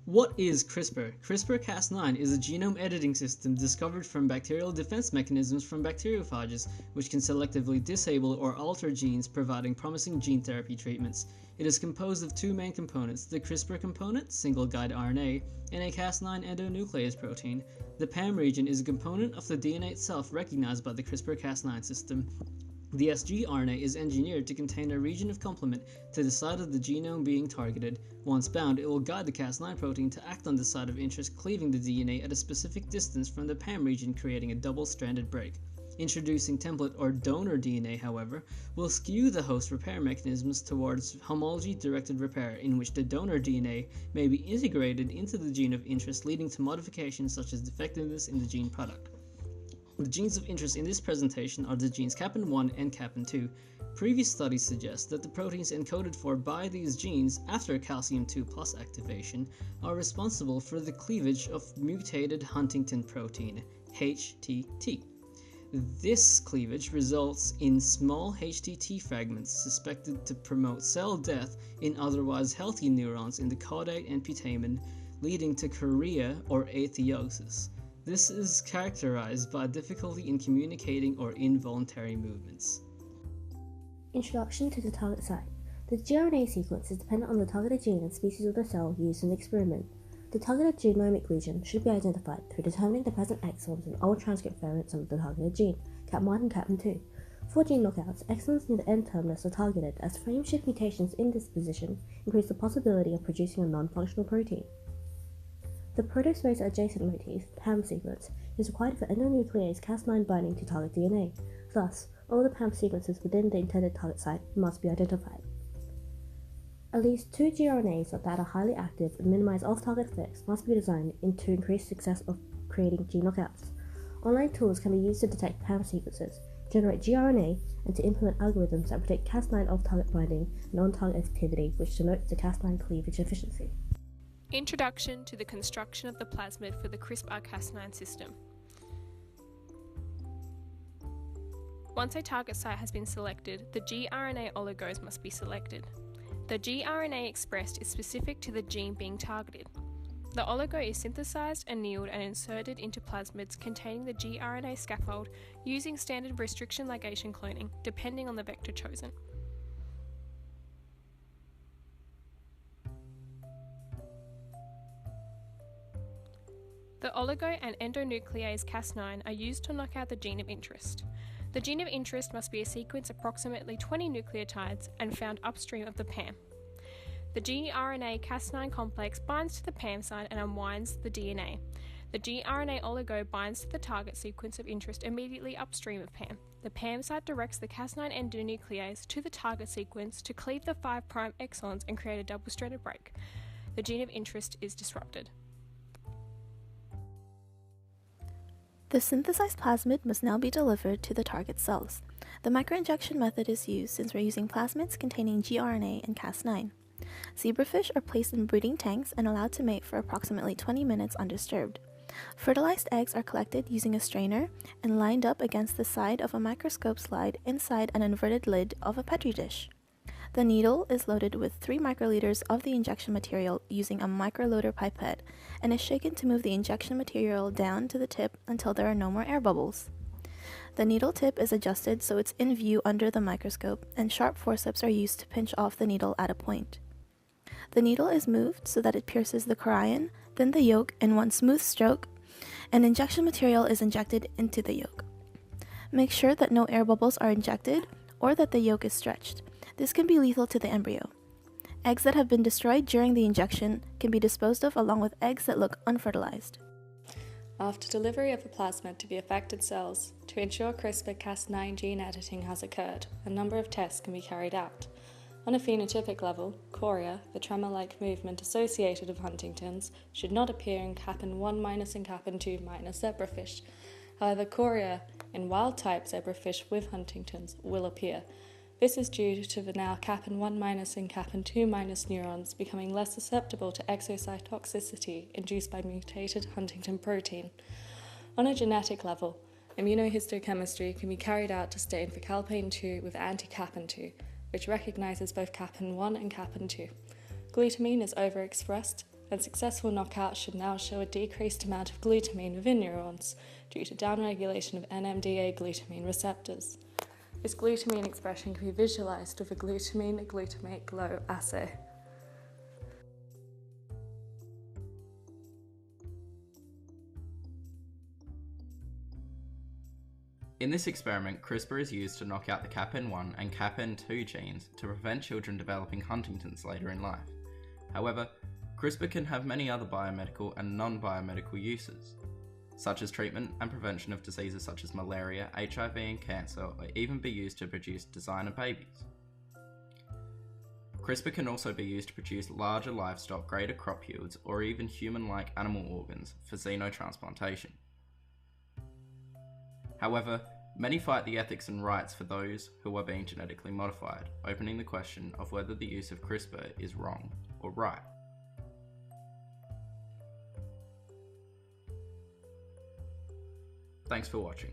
What is CRISPR? CRISPR-Cas9 is a genome editing system discovered from bacterial defense mechanisms from bacteriophages, which can selectively disable or alter genes, providing promising gene therapy treatments. It is composed of two main components, the CRISPR component, single guide RNA, and a Cas9 endonuclease protein. The PAM region is a component of the DNA itself recognized by the CRISPR-Cas9 system. The sgRNA is engineered to contain a region of complement to the side of the genome being targeted. Once bound, it will guide the Cas9 protein to act on the site of interest, cleaving the DNA at a specific distance from the PAM region, creating a double-stranded break. Introducing template or donor DNA, however, will skew the host repair mechanisms towards homology-directed repair, in which the donor DNA may be integrated into the gene of interest, leading to modifications such as defectiveness in the gene product. The genes of interest in this presentation are the genes CAPN1 and CAPN2. Previous studies suggest that the proteins encoded for by these genes after calcium 2 plus activation are responsible for the cleavage of mutated Huntington protein, HTT. This cleavage results in small HTT fragments suspected to promote cell death in otherwise healthy neurons in the caudate and putamen, leading to chorea or atheosis. This is characterized by difficulty in communicating or involuntary movements. Introduction to the target site. The gRNA sequence is dependent on the targeted gene and species of the cell used in the experiment. The targeted genomic region should be identified through determining the present exons in all transcript variants of the targeted gene, CAP1 and CAPN2. For gene knockouts, exons near the N terminus are targeted, as frame shift mutations in this position increase the possibility of producing a non-functional protein. The protospace adjacent motif, PAM sequence, is required for endonuclease Cas9 binding to target DNA. Thus, all the PAM sequences within the intended target site must be identified. At least two gRNAs that are highly active and minimize off-target effects must be designed to increase success of creating gene knockouts. Online tools can be used to detect PAM sequences, generate gRNA, and to implement algorithms that predict Cas9 off-target binding and on-target activity, which denotes the Cas9 cleavage efficiency. Introduction to the construction of the plasmid for the CRISPR-Cas9 system. Once a target site has been selected, the gRNA oligos must be selected. The gRNA expressed is specific to the gene being targeted. The oligo is synthesized, annealed, and inserted into plasmids containing the gRNA scaffold using standard restriction ligation cloning, depending on the vector chosen. The oligo and endonuclease Cas9 are used to knock out the gene of interest. The gene of interest must be a sequence approximately 20 nucleotides and found upstream of the PAM. The gRNA Cas9 complex binds to the PAM site and unwinds the DNA. The gRNA oligo binds to the target sequence of interest immediately upstream of PAM. The PAM site directs the Cas9 endonuclease to the target sequence to cleave the 5' exons and create a double-stranded break. The gene of interest is disrupted. The synthesized plasmid must now be delivered to the target cells. The microinjection method is used since we're using plasmids containing gRNA and Cas9. Zebrafish are placed in breeding tanks and allowed to mate for approximately 20 minutes undisturbed. Fertilized eggs are collected using a strainer and lined up against the side of a microscope slide inside an inverted lid of a petri dish. The needle is loaded with 3 microliters of the injection material using a microloader pipette and is shaken to move the injection material down to the tip until there are no more air bubbles. The needle tip is adjusted so it's in view under the microscope, and sharp forceps are used to pinch off the needle at a point. The needle is moved so that it pierces the chorion, then the yolk in one smooth stroke, and injection material is injected into the yolk. Make sure that no air bubbles are injected or that the yolk is stretched. This can be lethal to the embryo. Eggs that have been destroyed during the injection can be disposed of along with eggs that look unfertilized. After delivery of a plasmid to the affected cells, to ensure CRISPR-Cas9 gene editing has occurred, a number of tests can be carried out. On a phenotypic level, chorea, the tremor-like movement associated with Huntington's, should not appear in CAPN1- and CAPN2- zebrafish. However, chorea in wild-type zebrafish with Huntington's will appear. This is due to the now CAPN1- and CAPN2- neurons becoming less susceptible to exocytotoxicity induced by mutated Huntington protein. On a genetic level, immunohistochemistry can be carried out to stain for Calpain2 with anti-CAPN2, which recognizes both CAPN1 and CAPN2. Glutamine is overexpressed, and successful knockout should now show a decreased amount of glutamine within neurons due to downregulation of NMDA glutamine receptors. This glutamine expression can be visualized with a glutamine-glutamate glow assay. In this experiment, CRISPR is used to knock out the CAPN1 and CAPN2 genes to prevent children developing Huntington's later in life. However, CRISPR can have many other biomedical and non-biomedical uses, such as treatment and prevention of diseases such as malaria, HIV and cancer, or even be used to produce designer babies. CRISPR can also be used to produce larger livestock, greater crop yields, or even human-like animal organs for xenotransplantation. However, many fight the ethics and rights for those who are being genetically modified, opening the question of whether the use of CRISPR is wrong or right. Thanks for watching.